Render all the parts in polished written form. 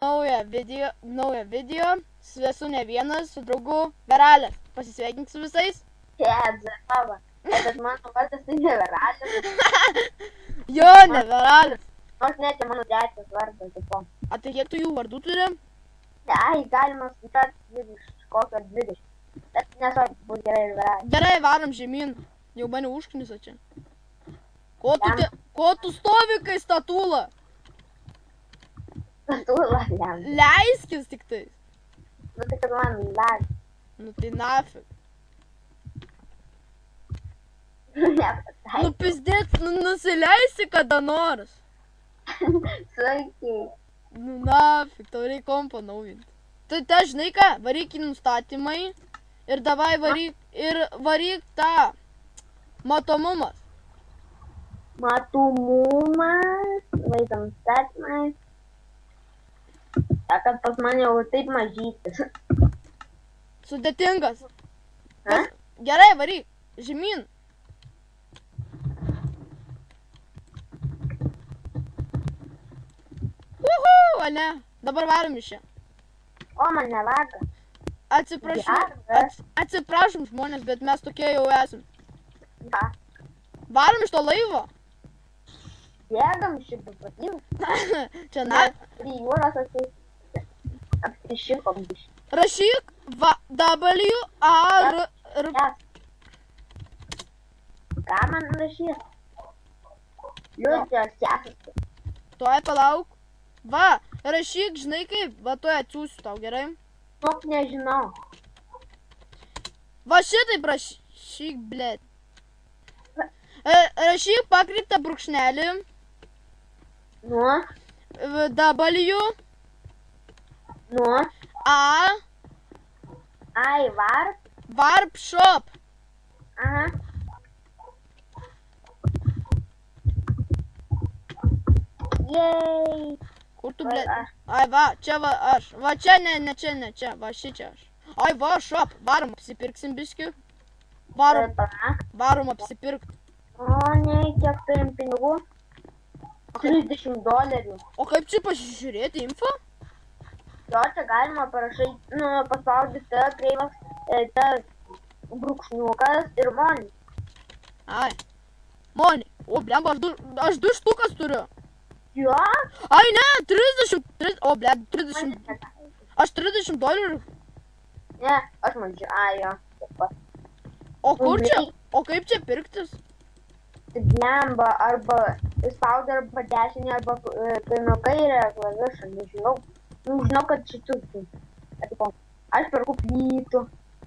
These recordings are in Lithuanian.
naują video. Esu ne vienas, su draugu Veralės. Pasisveikink su visais. Dzava. Bet mano vardas tai ne Veralės. Jo, ne Veralės. Nors net čia mano trečias vardas. Tipo. A tai kiek tu jų vardų turi? Ai, galima skaičiuoti iš kokio 20. Bet nesvarbu, bus gerai ir Veralės. Gerai, varom žemyn. Jau mane užknisa čia. Ko tu stovi, kai statula? Statula, jam. Leiskis tik tais. Nu tai kad man lag. Nu tai nafig. Nepatai. Nu pizdėt, nusileisi kada nors. Sunkiai. Nu nafig, tau reikia kompą naujinti. Tai žinai ką, varyk į nustatymai ir davai varyk tą matomumas. Matomumas, vaizdo nustatymai. Ta, kad pas mane jau taip mažytis. Sudėtingas. Ha? Gerai, varyk, žemyn. Uhu, a ne, dabar varom iš čia. O, man nelaga. Atsiprašom žmonės, bet mes tokie jau esam. Ką? Varom iš to laivo. Bėgam šitą patim. Čia Prie jūros apsišikom biškį. Rašyk W-A-R... Ką man rašyt? Liūdės sesas. Tuoj palauk. Va, rašyk, žinai kaip, va tuoj atsiųsiu tau, gerai? Tok nežinau. Va šitaip rašyk, blėt. Rašyk pakryptą brūkšnelį. Nu? W. Nu? A. Ai, varp? Warp shop. Aha. Jej. Kur tu, blėt? Ai, va, čia va aš. Va čia, ne čia, va šičia aš. Ai, va, shop. Varom apsipirksim biškiu. Varom apsipirkt. O, ne, kiek turim pinigų? $30. O kaip čia pasižiūrėti info? Jo, čia galima parašyti, paspaudyti tą kreivas, tas brūkšniukas ir monį. Ai. Monį. O, blemba, aš 2 štukas turiu. Jo? Ai, ne, 30. O, blemba, 30. Aš $30. Ne, aš mažiau. Ai, jo. O kur čia? O kaip čia pirktis? Blemba, arba spaudė, arba dešinė, arba nuo kairę klavišą, nežinau. Žinau, kad šitų. Aš perku plytų.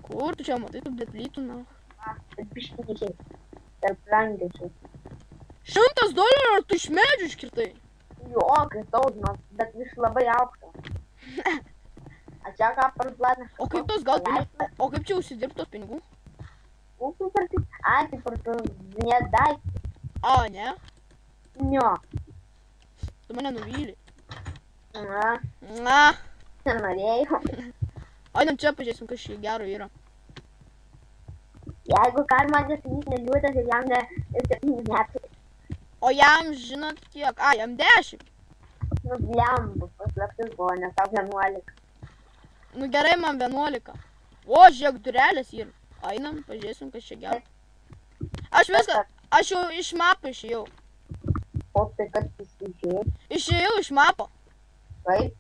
Kur tu čia matai, tu blėt plytų, na? Bet biškiai. Tarp rangiusių. $100 ar tu iš medžių iškirtai? Jo, kritau, bet vis labai aukšta. A čia ką parduoda? O kaip tos gal pinigų? O kaip čia užsidirbti tos pinigų? Ūkių parduoti? Ai, tai parduodinėt daiktą. A, ne? Jo. Tu mane nuvylį. Na. Nenorėjau. Einam čia, pažiūrėsim, kas čia gero yra. Jeigu kar man nesakys neliūdės ir jam ne 7 metai. O jam, žinot, kiek? A, jam 10. Nu, blembu, paslaptis buvo, nes tau 11. Nu, gerai, man 11. O, žiūrėk, durelės yra. Einam, pažiūrėsim, kas čia gero. Aš jau iš mapo išėjau. O tai kad jis išėjai? Išėjau iš mapo. Kaip?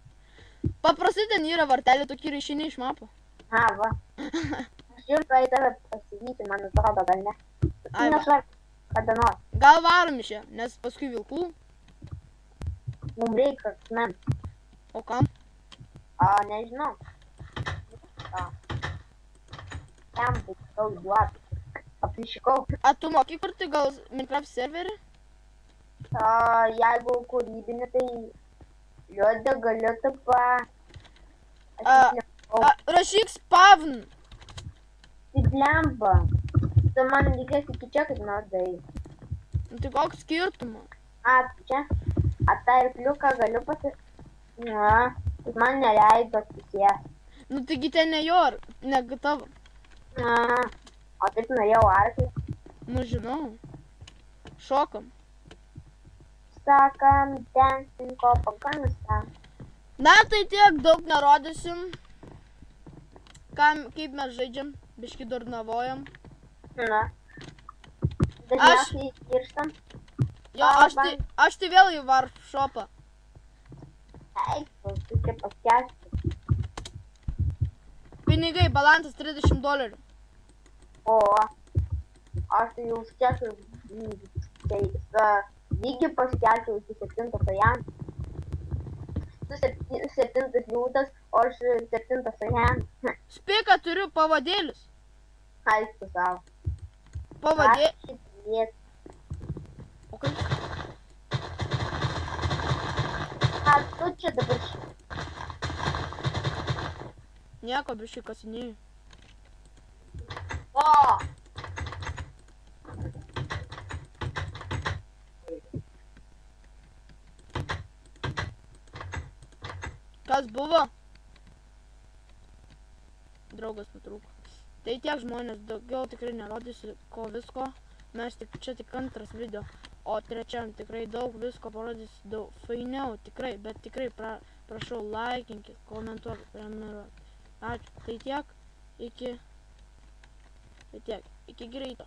Paprastai ten yra vartelė, tokie ir išeini iš mapo. Ha, va. Aš jau tuoj tave pasivyti, man atrodo, gal ne. Ai, nesvarbu, kada nors. Gal varom iš čia, nes paskui vilkų. Mums reikia asmens. O kam? Nežinau. Jam tai tau duotų. Aplišikau. A tu moki kurti gal Minecraft serverį? Jeigu kūrybinį, tai liūdė galiu taip Rašyk spawn. Tai blemba. Tai man reikės iki čia kaip nors daryti. Nu tai koks skirtumas? Čia. Ta ir pliuką galiu tai man neleido susės. Nu taigi ten ne jo, ne tavo. O taip norėjau arklį. Nu žinau. Šokam. Sakam, dancing, kopą, ganustą. Na, tai tiek, daug nerodysim. Kaip mes žaidžiam, biški durnavojam. Na. Dažniausiai įskirstam. Jo, aš tai vėl į workshopą. Eik, tu čia paskęsti. Pinigai, balansas $30. O, aš tai jau užkešiu, tai lygį paskelčiau iki 7 sajant. Tu 7 liūtas, o aš 7 sajant. Spėk, kad turiu pavadėlis. Aišku savo. Pavadėlis. O kaip? A, tu čia dabar Nieko, biškai kasinėjau. O! Kas buvo? Draugas nutrūko. Tai tiek žmonės, daugiau tikrai nerodysiu ko visko. Mes čia tik antras video. O trečiam tikrai daug visko parodysiu, daug fainiau, tikrai, bet tikrai prašau laikinkit, komentuokit, prenumeruokit. Ačiū. Tai tiek, iki greito.